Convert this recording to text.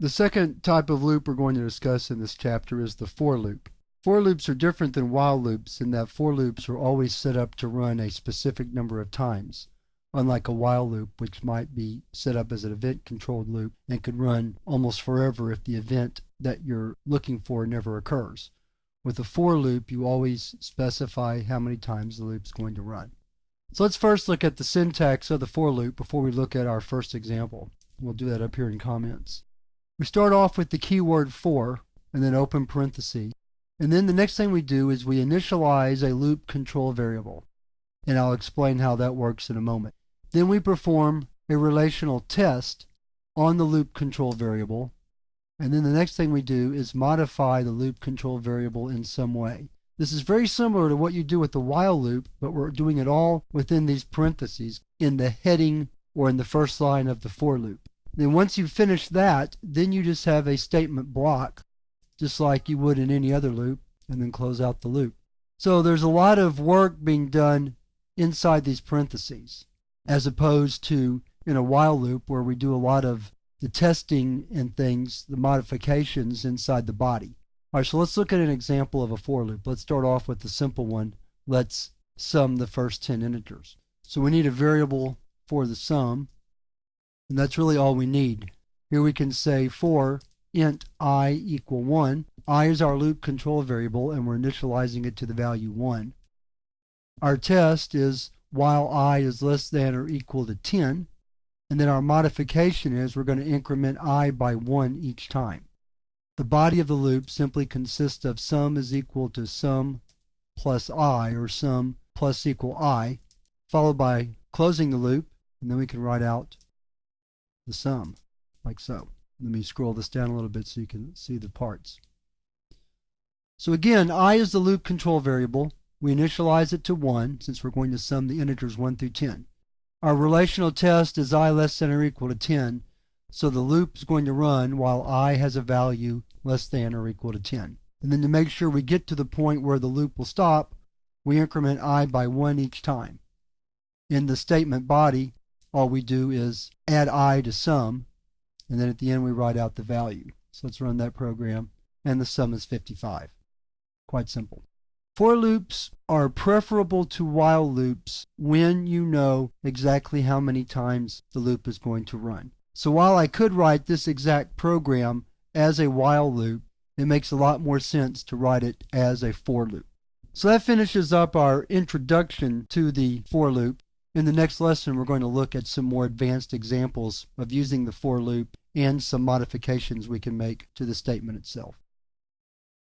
The second type of loop we're going to discuss in this chapter is the for loop. For loops are different than while loops in that for loops are always set up to run a specific number of times, unlike a while loop, which might be set up as an event-controlled loop and could run almost forever if the event that you're looking for never occurs. With a for loop, you always specify how many times the loop's going to run. So let's first look at the syntax of the for loop before we look at our first example. We'll do that up here in comments. We start off with the keyword for, and then open parentheses. And then the next thing we do is we initialize a loop control variable. And I'll explain how that works in a moment. Then we perform a relational test on the loop control variable. And then the next thing we do is modify the loop control variable in some way. This is very similar to what you do with the while loop, but we're doing it all within these parentheses in the heading or in the first line of the for loop. Then once you've finished that, then you just have a statement block, just like you would in any other loop, and then close out the loop. So there's a lot of work being done inside these parentheses, as opposed to in a while loop where we do a lot of the testing and things, the modifications inside the body. All right, so let's look at an example of a for loop. Let's start off with the simple one. Let's sum the first 10 integers. So we need a variable for the sum, and that's really all we need. Here we can say for int I equal 1. I is our loop control variable, and we're initializing it to the value 1. Our test is while I is less than or equal to 10, and then our modification is we're going to increment I by 1 each time. The body of the loop simply consists of sum is equal to sum plus I, or sum plus equal I, followed by closing the loop, and then we can write out the sum, like so. Let me scroll this down a little bit so you can see the parts. So again, I is the loop control variable. We initialize it to 1, since we're going to sum the integers 1 through 10. Our relational test is I less than or equal to 10, so the loop is going to run while I has a value less than or equal to 10. And then to make sure we get to the point where the loop will stop, we increment I by 1 each time. In the statement body, all we do is add I to sum, and then at the end we write out the value. So let's run that program, and the sum is 55. Quite simple. For loops are preferable to while loops when you know exactly how many times the loop is going to run. So while I could write this exact program as a while loop, it makes a lot more sense to write it as a for loop. So that finishes up our introduction to the for loop. In the next lesson, we're going to look at some more advanced examples of using the for loop and some modifications we can make to the statement itself.